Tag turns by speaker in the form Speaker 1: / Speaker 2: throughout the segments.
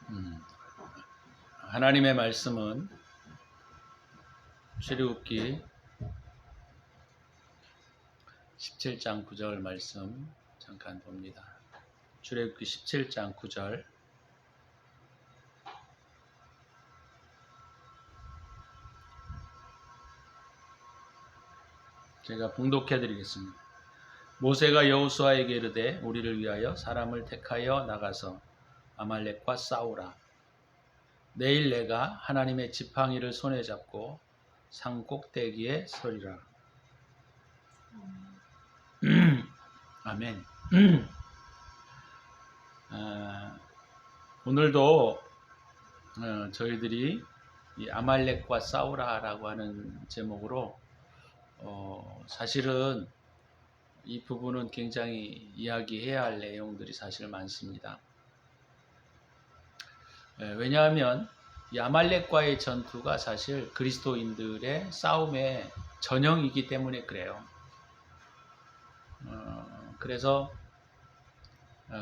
Speaker 1: 음, 하나님의 말씀은 출애굽기 17장 9절 말씀 잠깐 봅니다. 출애굽기 17장 9절. 제가 봉독해 드리겠습니다. 모세가 여호수아에게 이르되 우리를 위하여 사람을 택하여 나가서 아말렉과 싸우라. 내일 내가 하나님의 지팡이를 손에 잡고 산 꼭대기에 서리라. 아멘. 오늘도 저희들이 이 아말렉과 싸우라라고 하는 제목으로 사실은 이 부분은 굉장히 이야기해야 할 내용들이 사실 많습니다. 왜냐하면 이 아말렉과의 전투가 사실 그리스도인들의 싸움의 전형이기 때문에 그래요. 그래서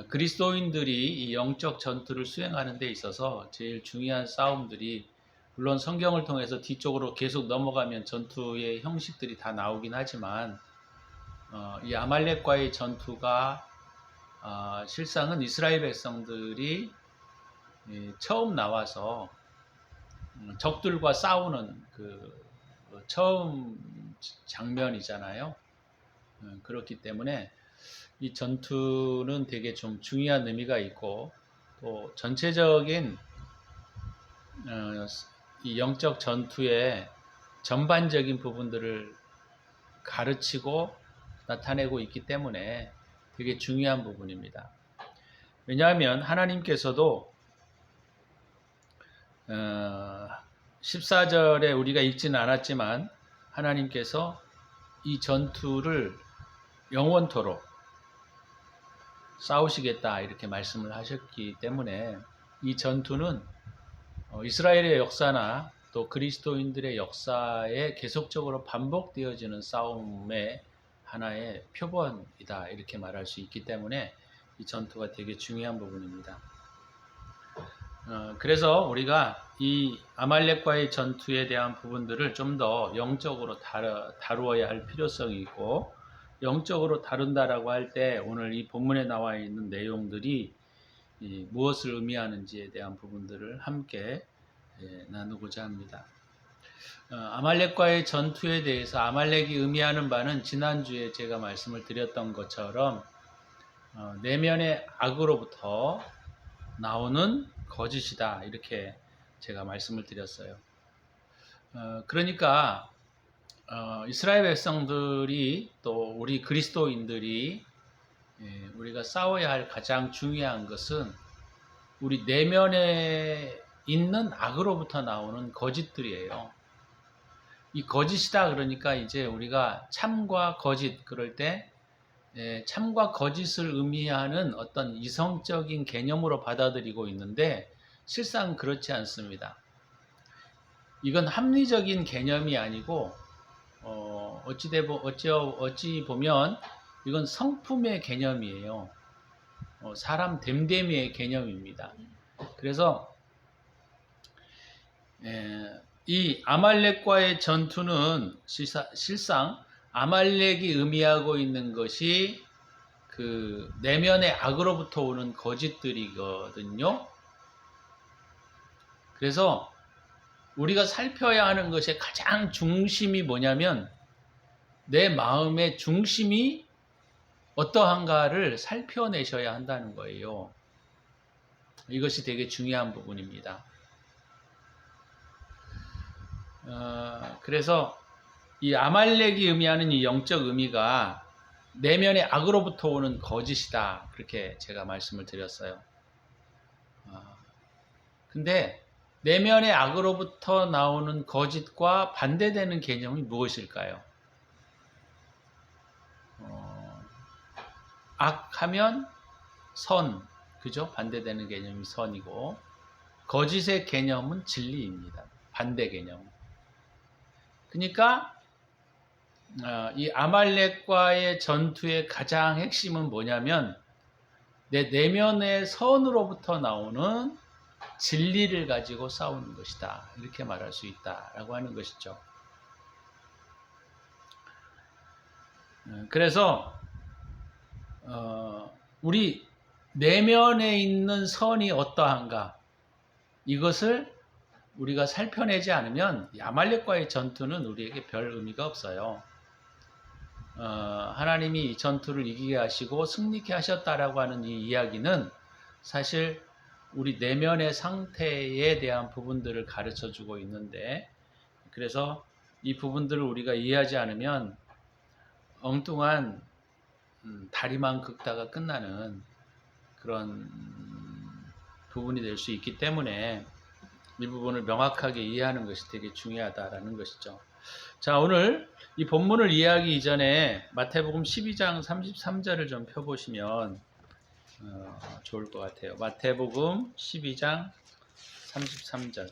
Speaker 1: 그리스도인들이 이 영적 전투를 수행하는 데 있어서 제일 중요한 싸움들이, 물론 성경을 통해서 뒤쪽으로 계속 넘어가면 전투의 형식들이 다 나오긴 하지만 이 아말렉과의 전투가 실상은 이스라엘 백성들이 처음 나와서 적들과 싸우는 그 처음 장면이잖아요. 그렇기 때문에 이 전투는 되게 좀 중요한 의미가 있고, 또 전체적인 이 영적 전투의 전반적인 부분들을 가르치고 나타내고 있기 때문에 되게 중요한 부분입니다. 왜냐하면 하나님께서도 14절에 우리가 읽지는 않았지만 하나님께서 이 전투를 영원토록 싸우시겠다 이렇게 말씀을 하셨기 때문에 이 전투는 이스라엘의 역사나 또 그리스도인들의 역사에 계속적으로 반복되어지는 싸움의 하나의 표본이다 이렇게 말할 수 있기 때문에 이 전투가 되게 중요한 부분입니다. 그래서 우리가 이 아말렉과의 전투에 대한 부분들을 좀 더 영적으로 다루어야 할 필요성이 있고, 영적으로 다룬다라고 할 때 오늘 이 본문에 나와 있는 내용들이 무엇을 의미하는지에 대한 부분들을 함께 나누고자 합니다. 아말렉과의 전투에 대해서 아말렉이 의미하는 바는 지난주에 제가 말씀을 드렸던 것처럼 내면의 악으로부터 나오는 거짓이다 이렇게 제가 말씀을 드렸어요. 그러니까 이스라엘 백성들이 또 우리 그리스도인들이 우리가 싸워야 할 가장 중요한 것은 우리 내면에 있는 악으로부터 나오는 거짓들이에요. 이 거짓이다 그러니까 이제 우리가 참과 거짓 그럴 때 참과 거짓을 의미하는 어떤 이성적인 개념으로 받아들이고 있는데 실상 그렇지 않습니다. 이건 합리적인 개념이 아니고 어찌 보면 이건 성품의 개념이에요. 사람 됨됨이의 개념입니다. 그래서 이 아말렉과의 전투는 실상 아말렉이 의미하고 있는 것이 그 내면의 악으로부터 오는 거짓들이거든요. 그래서 우리가 살펴야 하는 것의 가장 중심이 뭐냐면 내 마음의 중심이 어떠한가를 살펴내셔야 한다는 거예요. 이것이 되게 중요한 부분입니다. 그래서 이 아말렉이 의미하는 이 영적 의미가 내면의 악으로부터 오는 거짓이다 그렇게 제가 말씀을 드렸어요. 근데 내면의 악으로부터 나오는 거짓과 반대되는 개념이 무엇일까요? 악하면 선, 그죠? 반대되는 개념이 선이고, 거짓의 개념은 진리입니다. 반대 개념. 그러니까 이 아말렉과의 전투의 가장 핵심은 뭐냐면 내 내면의 선으로부터 나오는 진리를 가지고 싸우는 것이다. 이렇게 말할 수 있다라고 하는 것이죠. 그래서 우리 내면에 있는 선이 어떠한가, 이것을 우리가 살펴내지 않으면 아말렉과의 전투는 우리에게 별 의미가 없어요. 하나님이 이 전투를 이기게 하시고 승리케 하셨다라고 하는 이 이야기는 사실 우리 내면의 상태에 대한 부분들을 가르쳐 주고 있는데, 그래서 이 부분들을 우리가 이해하지 않으면 엉뚱한 다리만 긁다가 끝나는 그런 부분이 될 수 있기 때문에 이 부분을 명확하게 이해하는 것이 되게 중요하다라는 것이죠. 자, 오늘 이 본문을 이해하기 이전에 마태복음 12장 33절을 좀 펴보시면 좋을 것 같아요. 마태복음 12장 33절.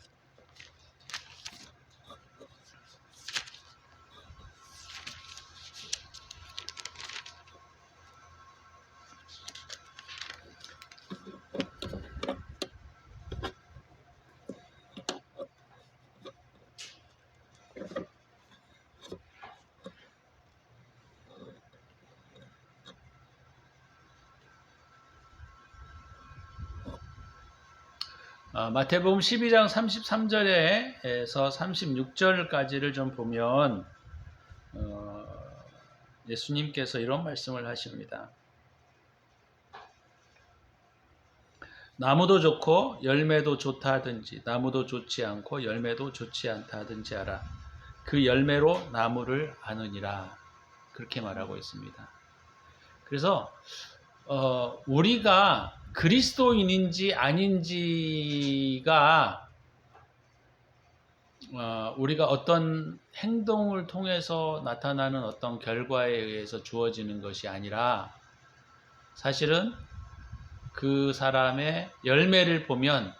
Speaker 1: 마태복음 12장 33절에서 36절까지를 좀 보면 예수님께서 이런 말씀을 하십니다. 나무도 좋고 열매도 좋다 하든지 나무도 좋지 않고 열매도 좋지 않다 하든지 알아. 그 열매로 나무를 아느니라. 그렇게 말하고 있습니다. 그래서 우리가 그리스도인인지 아닌지가 우리가 어떤 행동을 통해서 나타나는 어떤 결과에 의해서 주어지는 것이 아니라 사실은 그 사람의 열매를 보면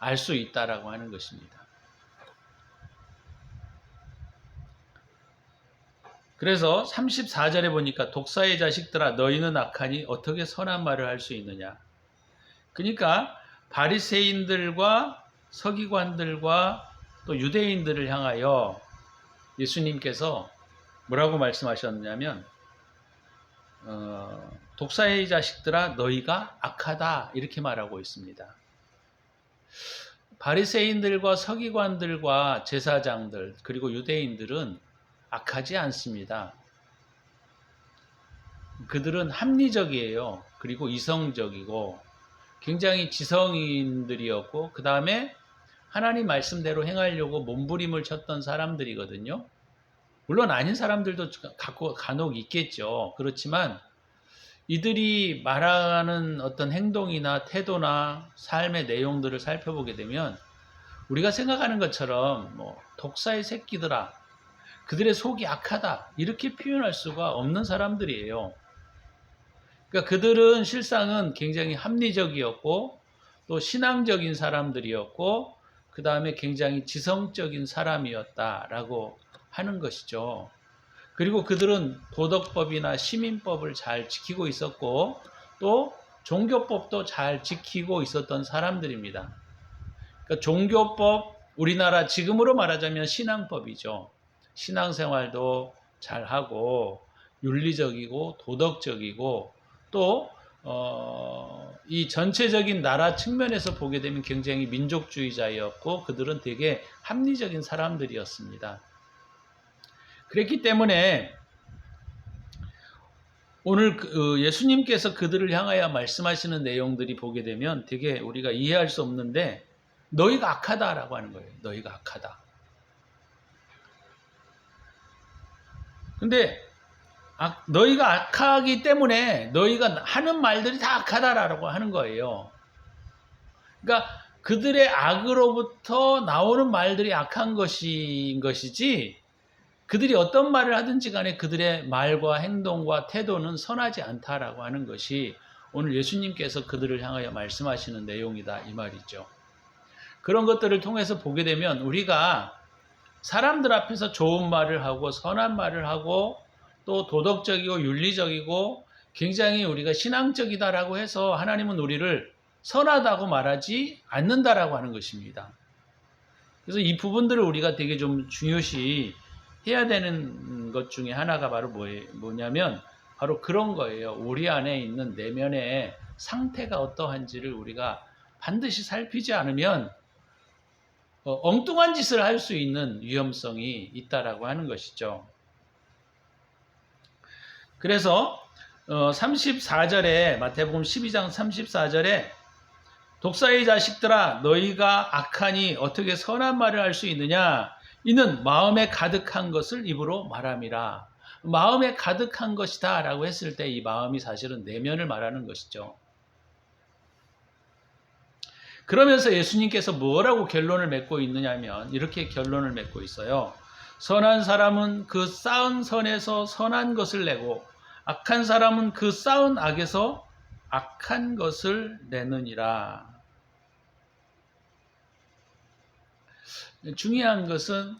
Speaker 1: 알 수 있다라고 하는 것입니다. 그래서 34절에 보니까 독사의 자식들아 너희는 악하니 어떻게 선한 말을 할 수 있느냐. 그러니까 바리새인들과 서기관들과 또 유대인들을 향하여 예수님께서 뭐라고 말씀하셨냐면 독사의 자식들아 너희가 악하다 이렇게 말하고 있습니다. 바리새인들과 서기관들과 제사장들 그리고 유대인들은 악하지 않습니다. 그들은 합리적이에요. 그리고 이성적이고 굉장히 지성인들이었고 그 다음에 하나님 말씀대로 행하려고 몸부림을 쳤던 사람들이거든요. 물론 아닌 사람들도 간혹 있겠죠. 그렇지만 이들이 말하는 어떤 행동이나 태도나 삶의 내용들을 살펴보게 되면 우리가 생각하는 것처럼 독사의 새끼들아 그들의 속이 악하다 이렇게 표현할 수가 없는 사람들이에요. 그러니까 그들은 실상은 굉장히 합리적이었고 또 신앙적인 사람들이었고 그 다음에 굉장히 지성적인 사람이었다라고 하는 것이죠. 그리고 그들은 도덕법이나 시민법을 잘 지키고 있었고 또 종교법도 잘 지키고 있었던 사람들입니다. 그러니까 종교법, 우리나라 지금으로 말하자면 신앙법이죠. 신앙생활도 잘하고 윤리적이고 도덕적이고 또 이 전체적인 나라 측면에서 보게 되면 굉장히 민족주의자였고 그들은 되게 합리적인 사람들이었습니다. 그랬기 때문에 오늘 예수님께서 그들을 향하여 말씀하시는 내용들이 보게 되면 되게 우리가 이해할 수 없는데 너희가 악하다라고 하는 거예요. 너희가 악하다. 근데 너희가 악하기 때문에 너희가 하는 말들이 다 악하다라고 하는 거예요. 그러니까 그들의 악으로부터 나오는 말들이 악한 것이지 그들이 어떤 말을 하든지 간에 그들의 말과 행동과 태도는 선하지 않다라고 하는 것이 오늘 예수님께서 그들을 향하여 말씀하시는 내용이다 이 말이죠. 그런 것들을 통해서 보게 되면 우리가 사람들 앞에서 좋은 말을 하고 선한 말을 하고 또 도덕적이고 윤리적이고 굉장히 우리가 신앙적이다라고 해서 하나님은 우리를 선하다고 말하지 않는다라고 하는 것입니다. 그래서 이 부분들을 우리가 되게 좀 중요시 해야 되는 것 중에 하나가 바로 뭐냐면 바로 그런 거예요. 우리 안에 있는 내면의 상태가 어떠한지를 우리가 반드시 살피지 않으면 엉뚱한 짓을 할 수 있는 위험성이 있다라고 하는 것이죠. 그래서 34절에 마태복음 12장 34절에 독사의 자식들아 너희가 악하니 어떻게 선한 말을 할 수 있느냐 이는 마음에 가득한 것을 입으로 말함이라. 마음에 가득한 것이다 라고 했을 때 이 마음이 사실은 내면을 말하는 것이죠. 그러면서 예수님께서 뭐라고 결론을 맺고 있느냐면 이렇게 결론을 맺고 있어요. 선한 사람은 그 쌓은 선에서 선한 것을 내고 악한 사람은 그 쌓은 악에서 악한 것을 내느니라. 중요한 것은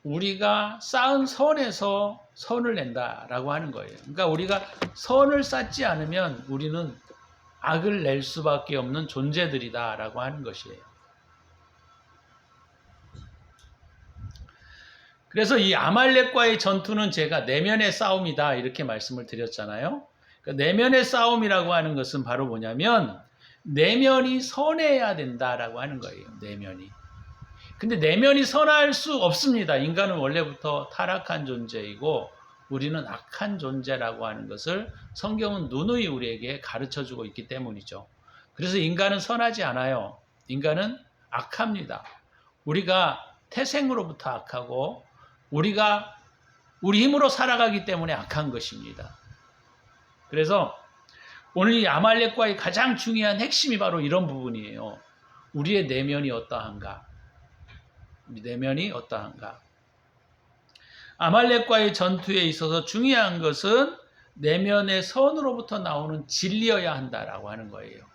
Speaker 1: 우리가 쌓은 선에서 선을 낸다라고 하는 거예요. 그러니까 우리가 선을 쌓지 않으면 우리는 악을 낼 수밖에 없는 존재들이다라고 하는 것이에요. 그래서 이 아말렉과의 전투는 제가 내면의 싸움이다 이렇게 말씀을 드렸잖아요. 그러니까 내면의 싸움이라고 하는 것은 바로 뭐냐면 내면이 선해야 된다라고 하는 거예요. 내면이. 근데 내면이 선할 수 없습니다. 인간은 원래부터 타락한 존재이고 우리는 악한 존재라고 하는 것을 성경은 누누이 우리에게 가르쳐주고 있기 때문이죠. 그래서 인간은 선하지 않아요. 인간은 악합니다. 우리가 태생으로부터 악하고 우리가 우리 힘으로 살아가기 때문에 악한 것입니다. 그래서 오늘 이 아말렉과의 가장 중요한 핵심이 바로 이런 부분이에요. 우리의 내면이 어떠한가? 우리 내면이 어떠한가? 아말렉과의 전투에 있어서 중요한 것은 내면의 선으로부터 나오는 진리여야 한다라고 하는 거예요.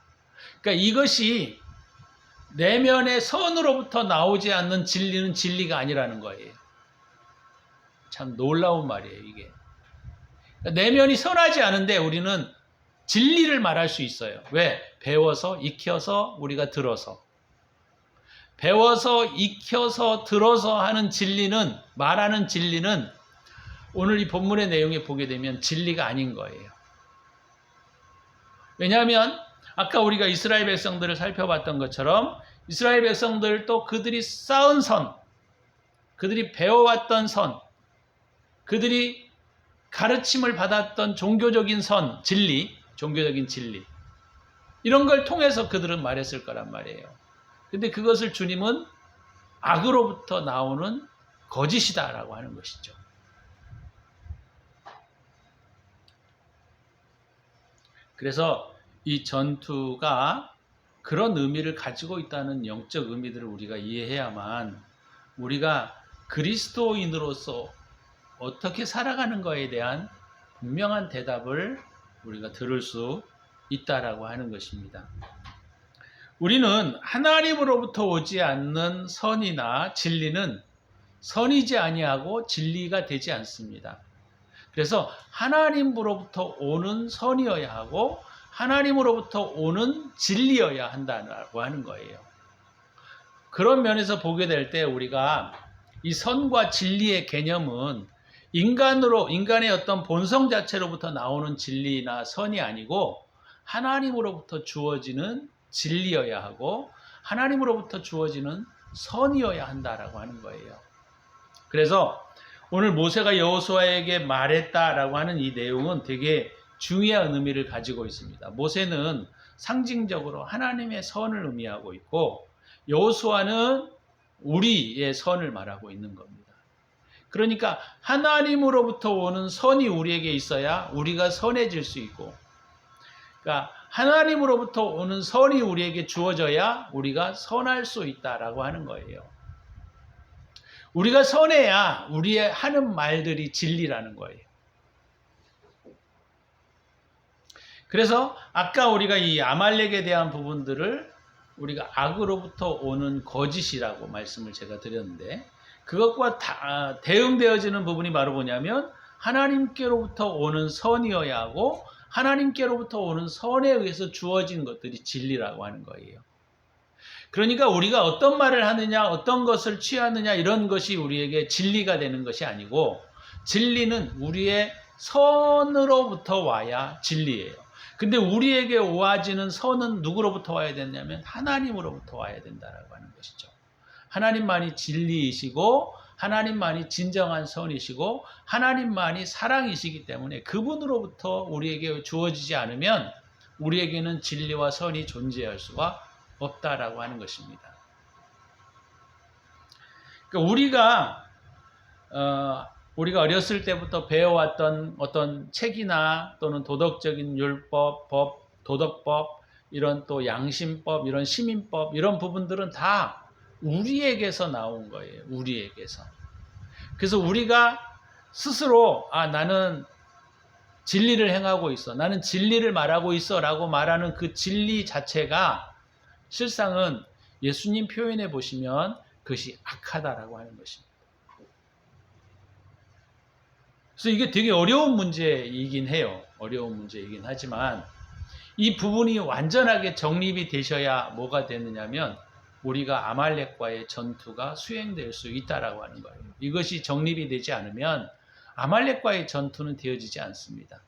Speaker 1: 그러니까 이것이 내면의 선으로부터 나오지 않는 진리는 진리가 아니라는 거예요. 참 놀라운 말이에요, 이게. 그러니까 내면이 선하지 않은데 우리는 진리를 말할 수 있어요. 왜? 배워서, 익혀서, 우리가 들어서. 배워서, 익혀서, 들어서 하는 진리는, 말하는 진리는 오늘 이 본문의 내용에 보게 되면 진리가 아닌 거예요. 왜냐하면 아까 우리가 이스라엘 백성들을 살펴봤던 것처럼 이스라엘 백성들도 그들이 쌓은 선, 그들이 배워왔던 선, 그들이 가르침을 받았던 종교적인 선, 진리, 종교적인 진리 이런 걸 통해서 그들은 말했을 거란 말이에요. 근데 그것을 주님은 악으로부터 나오는 거짓이다라고 하는 것이죠. 그래서 이 전투가 그런 의미를 가지고 있다는 영적 의미들을 우리가 이해해야만 우리가 그리스도인으로서 어떻게 살아가는 거에 대한 분명한 대답을 우리가 들을 수 있다라고 하는 것입니다. 우리는 하나님으로부터 오지 않는 선이나 진리는 선이지 아니하고 진리가 되지 않습니다. 그래서 하나님으로부터 오는 선이어야 하고 하나님으로부터 오는 진리여야 한다고 하는 거예요. 그런 면에서 보게 될 때 우리가 이 선과 진리의 개념은 인간의 어떤 본성 자체로부터 나오는 진리나 선이 아니고 하나님으로부터 주어지는 진리여야 하고 하나님으로부터 주어지는 선이어야 한다라고 하는 거예요. 그래서 오늘 모세가 여호수아에게 말했다라고 하는 이 내용은 되게 중요한 의미를 가지고 있습니다. 모세는 상징적으로 하나님의 선을 의미하고 있고 여호수아는 우리의 선을 말하고 있는 겁니다. 그러니까 하나님으로부터 오는 선이 우리에게 있어야 우리가 선해질 수 있고 그러니까 하나님으로부터 오는 선이 우리에게 주어져야 우리가 선할 수 있다라고 하는 거예요. 우리가 선해야 우리의 하는 말들이 진리라는 거예요. 그래서 아까 우리가 이 아말렉에 대한 부분들을 우리가 악으로부터 오는 거짓이라고 말씀을 제가 드렸는데 그것과 대응되어지는 부분이 바로 뭐냐면 하나님께로부터 오는 선이어야 하고 하나님께로부터 오는 선에 의해서 주어진 것들이 진리라고 하는 거예요. 그러니까 우리가 어떤 말을 하느냐, 어떤 것을 취하느냐 이런 것이 우리에게 진리가 되는 것이 아니고 진리는 우리의 선으로부터 와야 진리예요. 근데 우리에게 오아지는 선은 누구로부터 와야 되냐면 하나님으로부터 와야 된다라고 하는 것이죠. 하나님만이 진리이시고 하나님만이 진정한 선이시고 하나님만이 사랑이시기 때문에 그분으로부터 우리에게 주어지지 않으면 우리에게는 진리와 선이 존재할 수가 없다라고 하는 것입니다. 그러니까 우리가 어렸을 때부터 배워왔던 어떤 책이나 또는 도덕적인 율법, 법, 도덕법, 이런 또 양심법, 이런 시민법, 이런 부분들은 다 우리에게서 나온 거예요. 우리에게서. 그래서 우리가 스스로 나는 진리를 행하고 있어. 나는 진리를 말하고 있어. 라고 말하는 그 진리 자체가 실상은 예수님 표현해 보시면 그것이 악하다라고 하는 것입니다. 그래서 이게 되게 어려운 문제이긴 해요. 어려운 문제이긴 하지만 이 부분이 완전하게 정립이 되셔야 뭐가 되느냐면 우리가 아말렉과의 전투가 수행될 수 있다라고 하는 거예요. 이것이 정립이 되지 않으면 아말렉과의 전투는 되어지지 않습니다.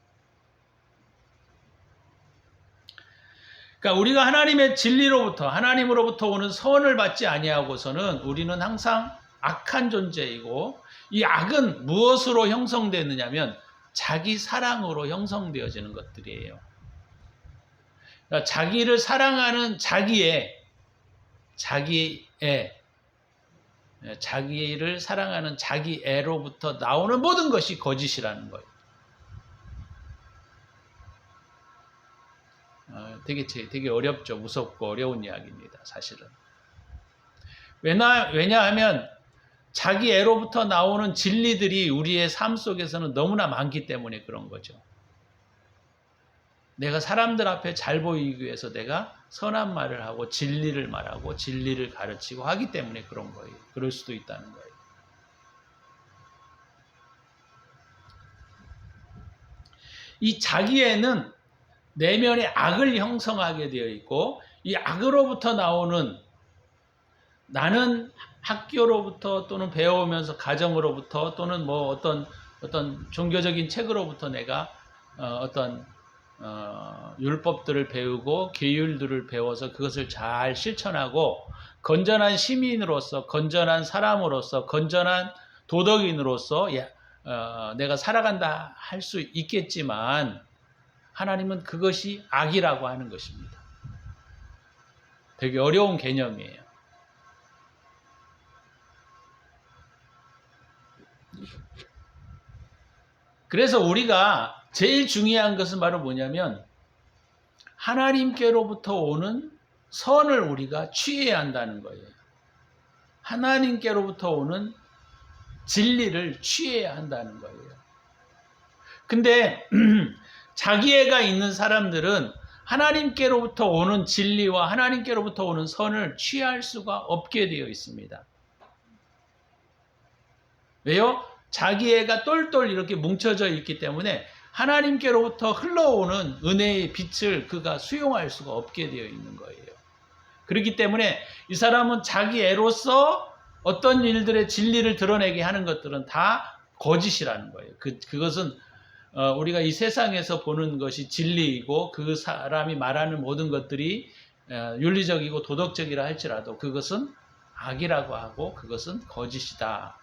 Speaker 1: 그러니까 우리가 하나님의 진리로부터 하나님으로부터 오는 선을 받지 아니하고서는 우리는 항상 악한 존재이고 이 악은 무엇으로 형성되느냐면 자기 사랑으로 형성되어지는 것들이에요. 그러니까 자기를 사랑하는 자기를 사랑하는 자기 애로부터 나오는 모든 것이 거짓이라는 거예요. 되게 어렵죠. 무섭고 어려운 이야기입니다. 사실은. 왜냐하면 자기 애로부터 나오는 진리들이 우리의 삶 속에서는 너무나 많기 때문에 그런 거죠. 내가 사람들 앞에 잘 보이기 위해서 내가 선한 말을 하고 진리를 말하고 진리를 가르치고 하기 때문에 그런 거예요. 그럴 수도 있다는 거예요. 이 자기애는 내면의 악을 형성하게 되어 있고 이 악으로부터 나오는 나는 학교로부터 또는 배워오면서 가정으로부터 또는 뭐 어떤 종교적인 책으로부터 내가 어떤 율법들을 배우고 계율들을 배워서 그것을 잘 실천하고 건전한 시민으로서 건전한 사람으로서 건전한 도덕인으로서 내가 살아간다 할 수 있겠지만 하나님은 그것이 악이라고 하는 것입니다. 되게 어려운 개념이에요. 그래서 우리가 제일 중요한 것은 바로 뭐냐면 하나님께로부터 오는 선을 우리가 취해야 한다는 거예요. 하나님께로부터 오는 진리를 취해야 한다는 거예요. 근데 자기애가 있는 사람들은 하나님께로부터 오는 진리와 하나님께로부터 오는 선을 취할 수가 없게 되어 있습니다. 왜요? 자기애가 똘똘 이렇게 뭉쳐져 있기 때문에 하나님께로부터 흘러오는 은혜의 빛을 그가 수용할 수가 없게 되어 있는 거예요. 그렇기 때문에 이 사람은 자기애로서 어떤 일들의 진리를 드러내게 하는 것들은 다 거짓이라는 거예요. 그것은 우리가 이 세상에서 보는 것이 진리이고 그 사람이 말하는 모든 것들이 윤리적이고 도덕적이라 할지라도 그것은 악이라고 하고 그것은 거짓이다.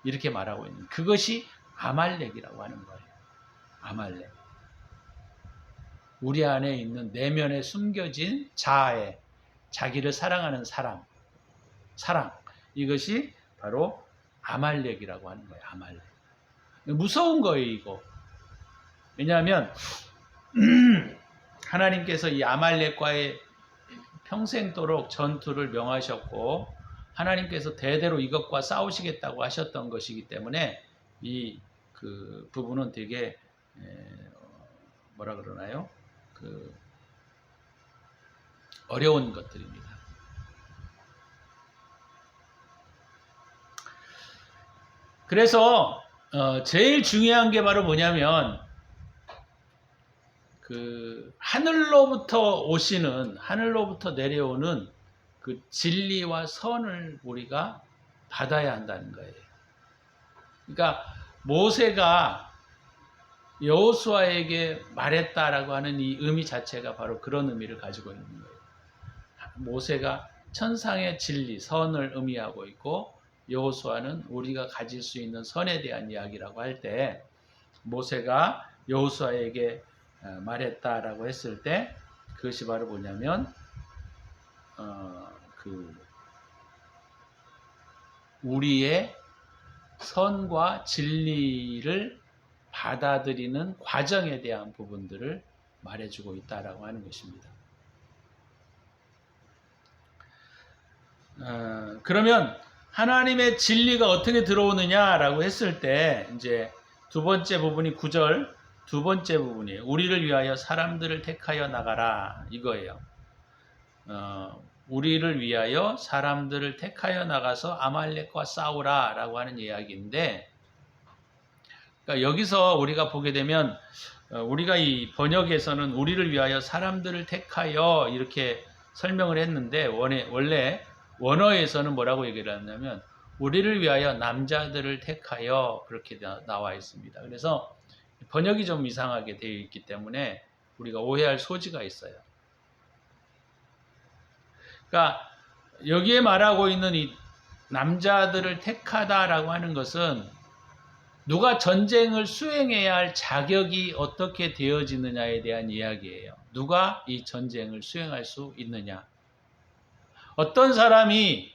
Speaker 1: 이렇게 말하고 있는 그것이 아말렉이라고 하는 거예요. 아말렉. 우리 안에 있는 내면에 숨겨진 자아에 자기를 사랑하는 사랑. 이것이 바로 아말렉이라고 하는 거예요. 아말렉. 무서운 거예요, 이거. 왜냐하면 하나님께서 이 아말렉과의 평생도록 전투를 명하셨고 하나님께서 대대로 이것과 싸우시겠다고 하셨던 것이기 때문에 그 부분은 되게 뭐라 그러나요? 어려운 것들입니다. 그래서 제일 중요한 게 바로 뭐냐면 그 하늘로부터 내려오는 그 진리와 선을 우리가 받아야 한다는 거예요. 그러니까 모세가 여호수아에게 말했다라고 하는 이 의미 자체가 바로 그런 의미를 가지고 있는 거예요. 모세가 천상의 진리, 선을 의미하고 있고, 여호수아는 우리가 가질 수 있는 선에 대한 이야기라고 할 때, 모세가 여호수아에게 말했다라고 했을 때, 그것이 바로 뭐냐면 우리의 선과 진리를 받아들이는 과정에 대한 부분들을 말해주고 있다라고 하는 것입니다. 그러면 하나님의 진리가 어떻게 들어오느냐라고 했을 때, 이제 두 번째 부분이 9절, 두 번째 부분이에요. 우리를 위하여 사람들을 택하여 나가라, 이거예요. 우리를 위하여 사람들을 택하여 나가서 아말렉과 싸우라 라고 하는 이야기인데, 그러니까 여기서 우리가 보게 되면, 우리가 이 번역에서는 우리를 위하여 사람들을 택하여 이렇게 설명을 했는데, 원래 원어에서는 뭐라고 얘기를 하냐면 우리를 위하여 남자들을 택하여 그렇게 나와 있습니다. 그래서 번역이 좀 이상하게 되어 있기 때문에 우리가 오해할 소지가 있어요. 그러니까 여기에 말하고 있는 이 남자들을 택하다라고 하는 것은 누가 전쟁을 수행해야 할 자격이 어떻게 되어지느냐에 대한 이야기예요. 누가 이 전쟁을 수행할 수 있느냐. 어떤 사람이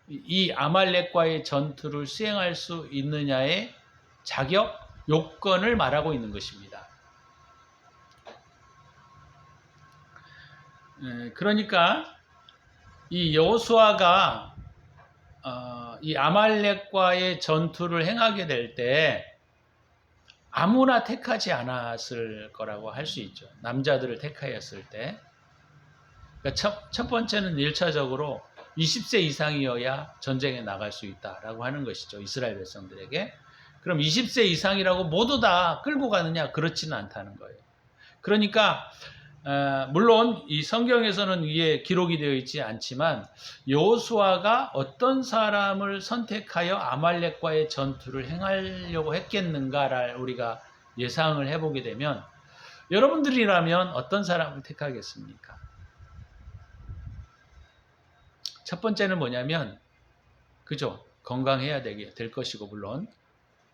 Speaker 1: 이 아말렉과의 전투를 수행할 수 있느냐의 자격, 요건을 말하고 있는 것입니다. 그러니까 이 여호수아가 이 아말렉과의 전투를 행하게 될 때 아무나 택하지 않았을 거라고 할 수 있죠. 남자들을 택하였을 때. 그러니까 첫 번째는 1차적으로 20세 이상이어야 전쟁에 나갈 수 있다라고 하는 것이죠. 이스라엘 백성들에게. 그럼 20세 이상이라고 모두 다 끌고 가느냐? 그렇지는 않다는 거예요. 그러니까 물론 이 성경에서는 위에 기록이 되어 있지 않지만 여호수아가 어떤 사람을 선택하여 아말렉과의 전투를 행하려고 했겠는가를 우리가 예상을 해보게 되면, 여러분들이라면 어떤 사람을 택하겠습니까? 첫 번째는 뭐냐면, 그죠? 건강해야 될 것이고, 물론.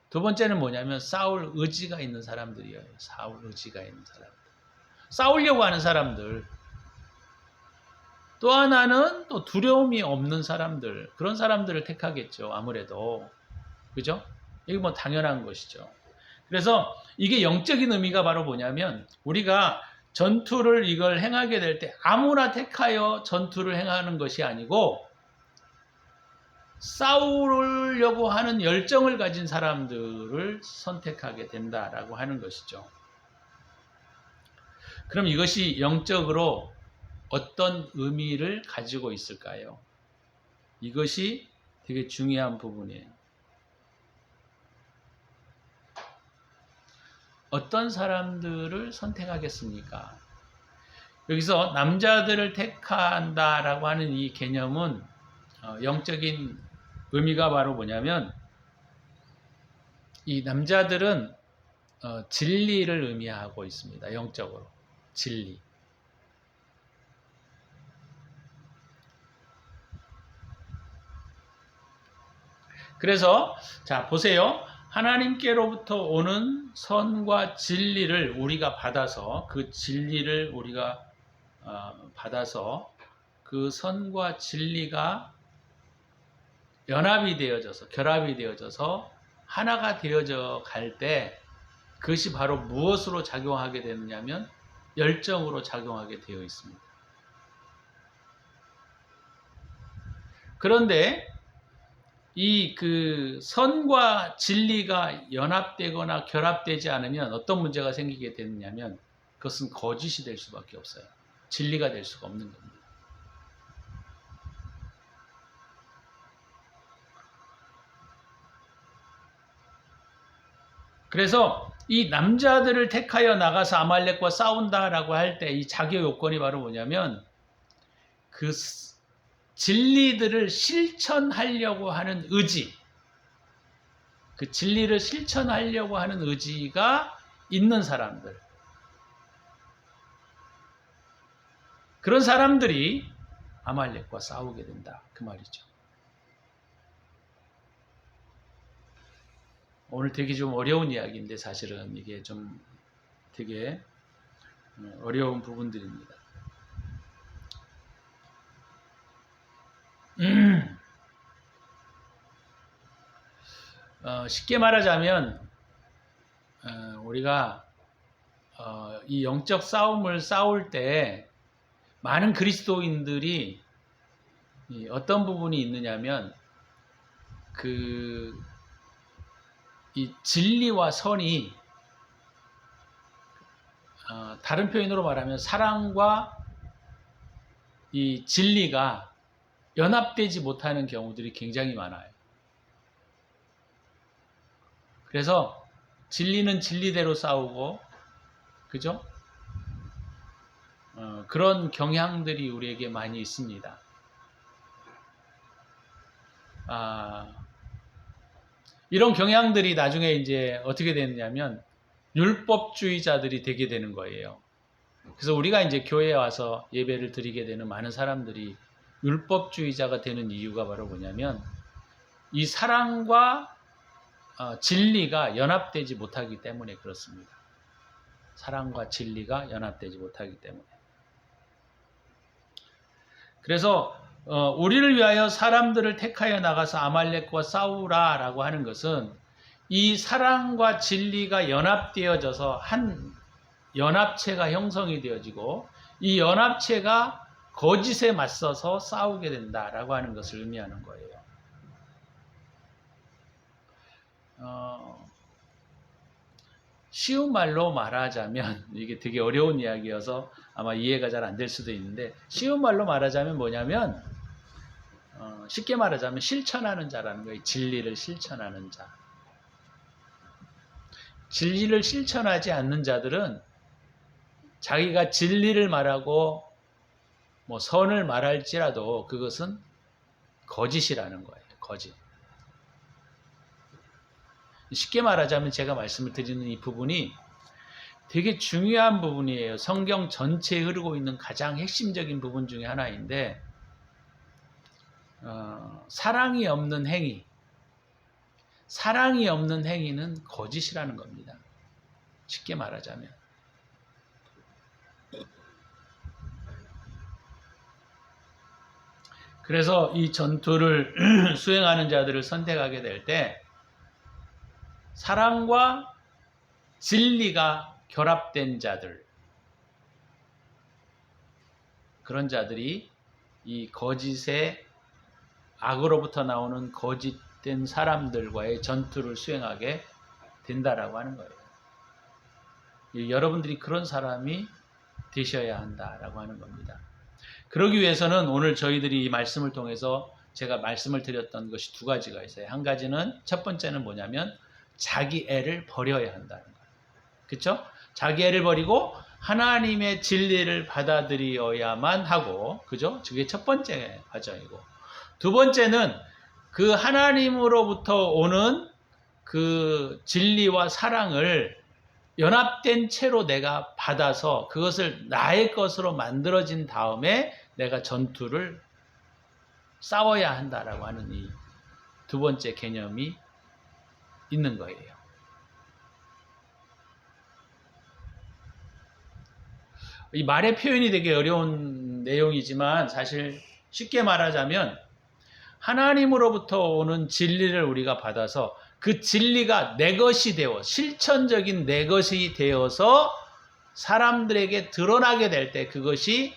Speaker 1: 두 번째는 뭐냐면, 싸울 의지가 있는 사람들이에요. 싸울 의지가 있는 사람들. 싸우려고 하는 사람들. 또 하나는 또 두려움이 없는 사람들. 그런 사람들을 택하겠죠. 아무래도. 그죠? 이게 뭐 당연한 것이죠. 그래서 이게 영적인 의미가 바로 뭐냐면, 우리가 전투를 이걸 행하게 될 때 아무나 택하여 전투를 행하는 것이 아니고 싸우려고 하는 열정을 가진 사람들을 선택하게 된다라고 하는 것이죠. 그럼 이것이 영적으로 어떤 의미를 가지고 있을까요? 이것이 되게 중요한 부분이에요. 어떤 사람들을 선택하겠습니까? 여기서 남자들을 택한다라고 하는 이 개념은 영적인 의미가 바로 뭐냐면, 이 남자들은 진리를 의미하고 있습니다. 영적으로. 진리. 그래서 자 보세요. 하나님께로부터 오는 선과 진리를 우리가 받아서, 그 진리를 우리가 받아서 그 선과 진리가 연합이 되어져서, 결합이 되어져서 하나가 되어져 갈 때, 그것이 바로 무엇으로 작용하게 되느냐면 열정으로 작용하게 되어 있습니다. 그런데 이 그 선과 진리가 연합되거나 결합되지 않으면 어떤 문제가 생기게 되느냐면, 그것은 거짓이 될 수밖에 없어요. 진리가 될 수가 없는 겁니다. 그래서 이 남자들을 택하여 나가서 아말렉과 싸운다라고 할 때 이 자격 요건이 바로 뭐냐면 그 진리들을 실천하려고 하는 의지, 그 진리를 실천하려고 하는 의지가 있는 사람들, 그런 사람들이 아말렉과 싸우게 된다 그 말이죠. 오늘 되게 좀 어려운 이야기인데 사실은 이게 좀 되게 어려운 부분들입니다. 쉽게 말하자면 우리가 이 영적 싸움을 싸울 때 많은 그리스도인들이 어떤 부분이 있느냐면 이 진리와 선이 다른 표현으로 말하면 사랑과 이 진리가 연합되지 못하는 경우들이 굉장히 많아요. 그래서 진리는 진리대로 싸우고, 그죠? 그런 경향들이 우리에게 많이 있습니다. 이런 경향들이 나중에 이제 어떻게 되느냐면 율법주의자들이 되게 되는 거예요. 그래서 우리가 이제 교회에 와서 예배를 드리게 되는 많은 사람들이 율법주의자가 되는 이유가 바로 뭐냐면 이 사랑과 진리가 연합되지 못하기 때문에 그렇습니다. 사랑과 진리가 연합되지 못하기 때문에. 그래서 우리를 위하여 사람들을 택하여 나가서 아말렉과 싸우라라고 하는 것은 이 사랑과 진리가 연합되어져서 한 연합체가 형성이 되어지고 이 연합체가 거짓에 맞서서 싸우게 된다라고 하는 것을 의미하는 거예요. 쉬운 말로 말하자면 이게 되게 어려운 이야기여서 아마 이해가 잘 안 될 수도 있는데 쉬운 말로 말하자면 뭐냐면 쉽게 말하자면 실천하는 자라는 거예요. 진리를 실천하는 자. 진리를 실천하지 않는 자들은 자기가 진리를 말하고 뭐 선을 말할지라도 그것은 거짓이라는 거예요. 거짓. 쉽게 말하자면 제가 말씀을 드리는 이 부분이 되게 중요한 부분이에요. 성경 전체에 흐르고 있는 가장 핵심적인 부분 중에 하나인데 사랑이 없는 행위는 거짓이라는 겁니다. 쉽게 말하자면. 그래서 이 전투를 수행하는 자들을 선택하게 될 때 사랑과 진리가 결합된 자들, 그런 자들이 이 거짓의 악으로부터 나오는 거짓된 사람들과의 전투를 수행하게 된다라고 하는 거예요. 여러분들이 그런 사람이 되셔야 한다라고 하는 겁니다. 그러기 위해서는 오늘 저희들이 이 말씀을 통해서 제가 말씀을 드렸던 것이 두 가지가 있어요. 한 가지는 첫 번째는 뭐냐면 자기 애를 버려야 한다는 거예요. 그렇죠? 자기 애를 버리고 하나님의 진리를 받아들여야만 하고, 그죠? 그게 첫 번째 과정이고, 두 번째는 그 하나님으로부터 오는 그 진리와 사랑을 연합된 채로 내가 받아서 그것을 나의 것으로 만들어진 다음에 내가 전투를 싸워야 한다라고 하는 이 두 번째 개념이 있는 거예요. 이 말의 표현이 되게 어려운 내용이지만 사실 쉽게 말하자면 하나님으로부터 오는 진리를 우리가 받아서 그 진리가 내 것이 되어 실천적인 내 것이 되어서 사람들에게 드러나게 될 때 그것이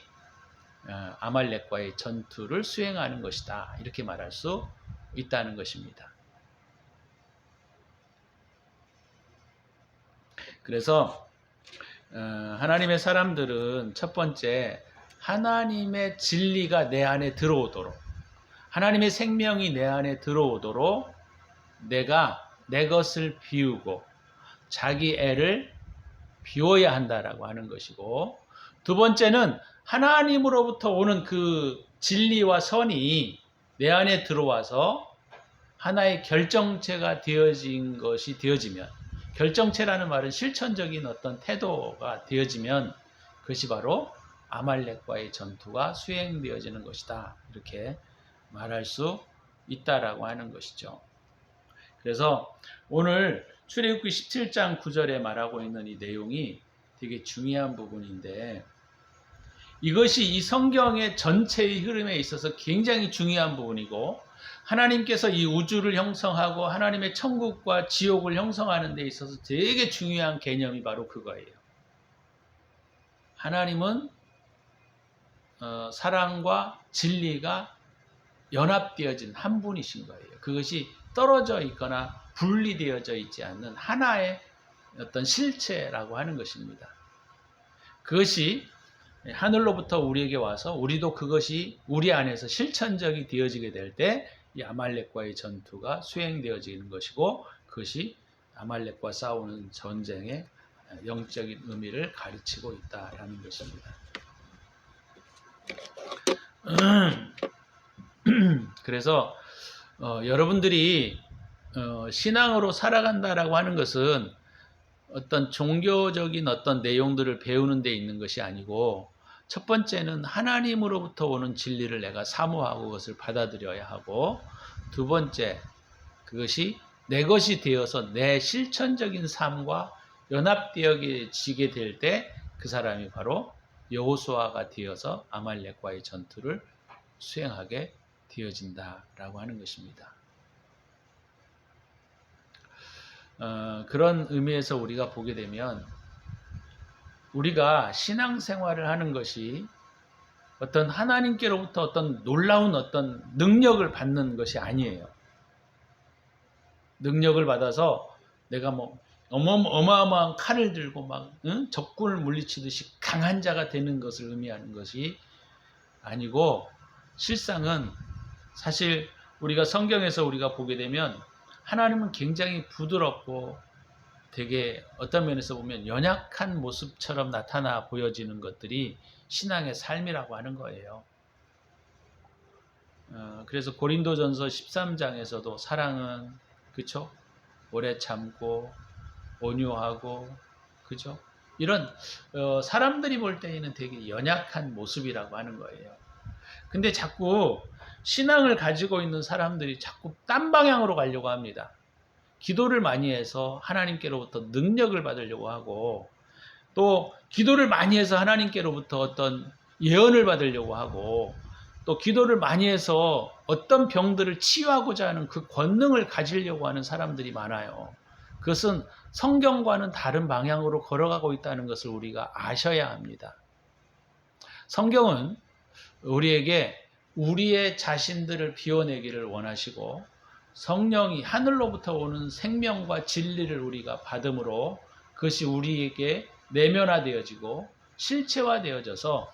Speaker 1: 아말렉과의 전투를 수행하는 것이다. 이렇게 말할 수 있다는 것입니다. 그래서 하나님의 사람들은 첫 번째 하나님의 진리가 내 안에 들어오도록, 하나님의 생명이 내 안에 들어오도록 내가 내 것을 비우고 자기 애를 비워야 한다라고 하는 것이고, 두 번째는 하나님으로부터 오는 그 진리와 선이 내 안에 들어와서 하나의 결정체가 되어진 것이 되어지면, 결정체라는 말은 실천적인 어떤 태도가 되어지면 그것이 바로 아말렉과의 전투가 수행되어지는 것이다, 이렇게 말할 수 있다라고 하는 것이죠. 그래서 오늘 출애굽기 17장 9절에 말하고 있는 이 내용이 되게 중요한 부분인데, 이것이 이 성경의 전체의 흐름에 있어서 굉장히 중요한 부분이고, 하나님께서 이 우주를 형성하고 하나님의 천국과 지옥을 형성하는 데 있어서 되게 중요한 개념이 바로 그거예요. 하나님은 사랑과 진리가 연합되어진 한 분이신 거예요. 그것이 떨어져 있거나 분리되어져 있지 않는 하나의 어떤 실체라고 하는 것입니다. 그것이 하늘로부터 우리에게 와서 우리도 그것이 우리 안에서 실천적이 되어지게 될 때 이 아말렉과의 전투가 수행되어지는 것이고, 그것이 아말렉과 싸우는 전쟁의 영적인 의미를 가르치고 있다라는 것입니다. 그래서 여러분들이 신앙으로 살아간다라고 하는 것은 어떤 종교적인 어떤 내용들을 배우는 데 있는 것이 아니고, 첫 번째는 하나님으로부터 오는 진리를 내가 사모하고 그것을 받아들여야 하고, 두 번째, 그것이 내 것이 되어서 내 실천적인 삶과 연합되어지게 될 때 그 사람이 바로 여호수아가 되어서 아말렉과의 전투를 수행하게 되어진다라고 하는 것입니다. 그런 의미에서 우리가 보게 되면, 우리가 신앙생활을 하는 것이 어떤 하나님께로부터 어떤 놀라운 어떤 능력을 받는 것이 아니에요. 능력을 받아서 내가 뭐 어마어마한 칼을 들고 막 적군을 물리치듯이 강한 자가 되는 것을 의미하는 것이 아니고, 실상은 사실 우리가 성경에서 우리가 보게 되면 하나님은 굉장히 부드럽고 되게 어떤 면에서 보면 연약한 모습처럼 나타나 보여지는 것들이 신앙의 삶이라고 하는 거예요. 그래서 고린도전서 13장에서도 사랑은, 그쵸? 오래 참고 온유하고, 그죠? 이런 사람들이 볼 때에는 되게 연약한 모습이라고 하는 거예요. 근데 자꾸 신앙을 가지고 있는 사람들이 자꾸 딴 방향으로 가려고 합니다. 기도를 많이 해서 하나님께로부터 능력을 받으려고 하고, 또 기도를 많이 해서 하나님께로부터 어떤 예언을 받으려고 하고, 또 기도를 많이 해서 어떤 병들을 치유하고자 하는 그 권능을 가지려고 하는 사람들이 많아요. 그것은 성경과는 다른 방향으로 걸어가고 있다는 것을 우리가 아셔야 합니다. 성경은 우리에게 우리의 자신들을 비워내기를 원하시고, 성령이 하늘로부터 오는 생명과 진리를 우리가 받음으로 그것이 우리에게 내면화되어지고 실체화되어져서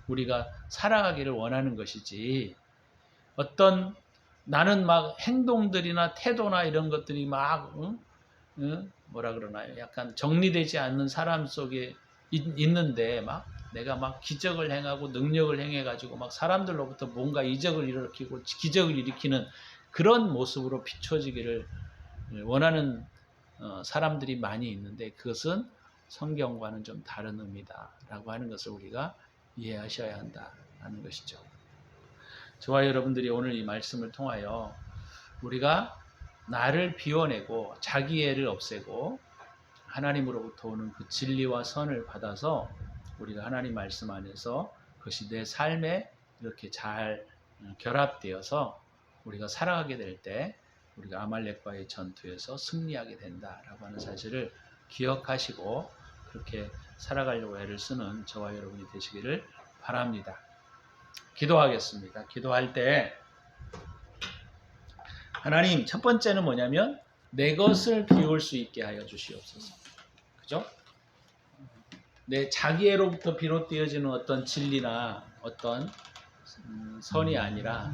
Speaker 1: 우리가 살아가기를 원하는 것이지, 어떤 나는 막 행동들이나 태도나 이런 것들이 막 뭐라 그러나요? 약간 정리되지 않는 사람 속에 있는데 막 내가 막 기적을 행하고 능력을 행해가지고 막 사람들로부터 뭔가 이적을 일으키고 기적을 일으키는 그런 모습으로 비춰지기를 원하는 사람들이 많이 있는데, 그것은 성경과는 좀 다른 의미다라고 하는 것을 우리가 이해하셔야 한다는 것이죠. 저와 여러분들이 오늘 이 말씀을 통하여 우리가 나를 비워내고 자기애를 없애고 하나님으로부터 오는 그 진리와 선을 받아서 우리가 하나님 말씀 안에서 그것이 내 삶에 이렇게 잘 결합되어서 우리가 살아가게 될 때 우리가 아말렉과의 전투에서 승리하게 된다라고 하는 사실을 기억하시고 그렇게 살아가려고 애를 쓰는 저와 여러분이 되시기를 바랍니다. 기도하겠습니다. 기도할 때 하나님, 첫 번째는 뭐냐면 내 것을 비울 수 있게 하여 주시옵소서. 그죠? 내 자기애로부터 비롯되어지는 어떤 진리나 어떤 선이 아니라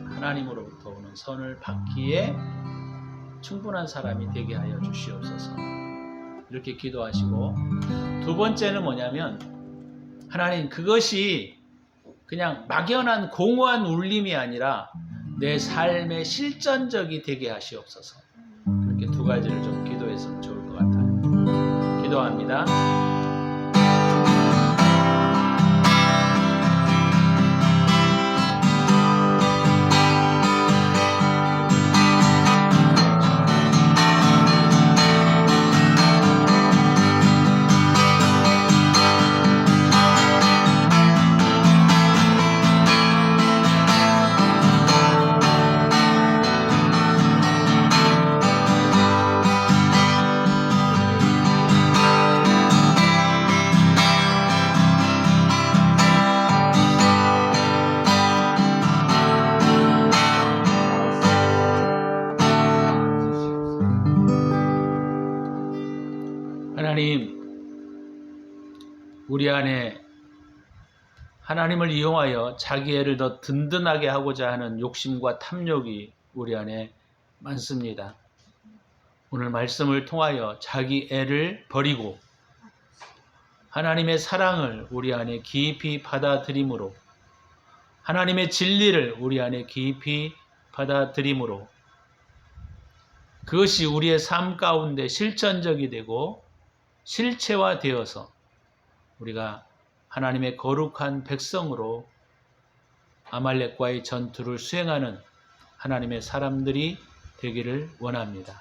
Speaker 1: 하나님으로부터 오는 선을 받기에 충분한 사람이 되게 하여 주시옵소서. 이렇게 기도하시고, 두 번째는 뭐냐면 하나님 그것이 그냥 막연한 공허한 울림이 아니라 내 삶의 실전적이 되게 하시옵소서. 그렇게 두 가지를 좀 기도했으면 좋을 것 같아요. 기도합니다. 하나님, 우리 안에 하나님을 이용하여 자기 애를 더 든든하게 하고자 하는 욕심과 탐욕이 우리 안에 많습니다. 오늘 말씀을 통하여 자기 애를 버리고 하나님의 사랑을 우리 안에 깊이 받아들임으로, 하나님의 진리를 우리 안에 깊이 받아들임으로, 그것이 우리의 삶 가운데 실천적이 되고 실체화되어서 우리가 하나님의 거룩한 백성으로 아말렉과의 전투를 수행하는 하나님의 사람들이 되기를 원합니다.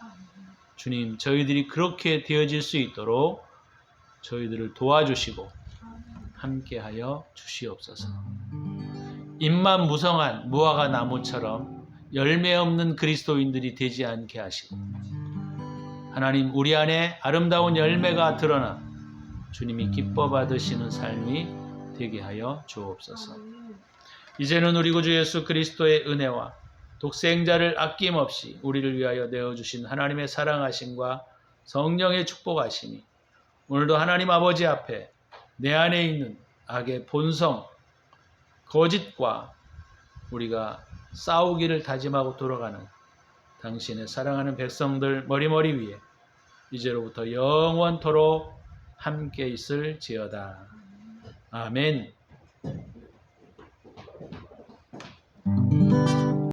Speaker 1: 주님, 저희들이 그렇게 되어질 수 있도록 저희들을 도와주시고 함께하여 주시옵소서. 잎만 무성한 무화과 나무처럼 열매 없는 그리스도인들이 되지 않게 하시고, 하나님, 우리 안에 아름다운 열매가 드러나 주님이 기뻐 받으시는 삶이 되게 하여 주옵소서. 이제는 우리 구주 예수 그리스도의 은혜와 독생자를 아낌없이 우리를 위하여 내어주신 하나님의 사랑하심과 성령의 축복하심이 오늘도 하나님 아버지 앞에 내 안에 있는 악의 본성, 거짓과 우리가 싸우기를 다짐하고 돌아가는 당신의 사랑하는 백성들 머리머리 위에 이제로부터 영원토록 함께 있을지어다. 아멘.